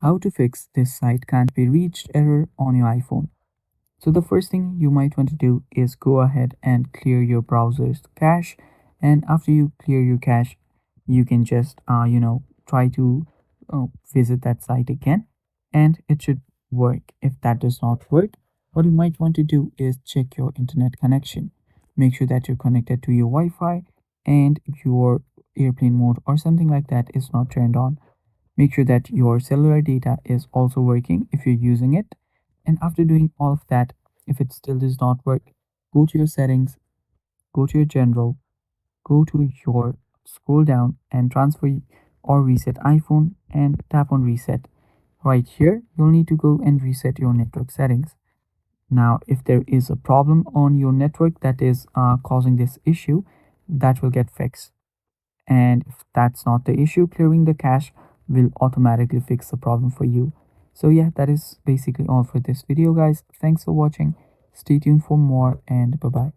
How to fix this site can't be reached error on your iPhone. So the first thing you might want to do is go ahead and clear your browser's cache. And after you clear your cache, you can just, try to visit that site again and it should work. If that does not work, what you might want to do is check your internet connection. Make sure that you're connected to your Wi-Fi and your airplane mode or something like that is not turned on. Make sure that your cellular data is also working if you're using it. And after doing all of that, if it still does not work, go to your settings, go to your general, go to your scroll down and transfer or reset iPhone and tap on reset. Right here, you'll need to go and reset your network settings. Now, if there is a problem on your network that is causing this issue, that will get fixed. And if that's not the issue, clearing the cache will automatically fix the problem for you. So yeah, that is basically all for this video, guys. Thanks for watching. Stay tuned for more and bye bye.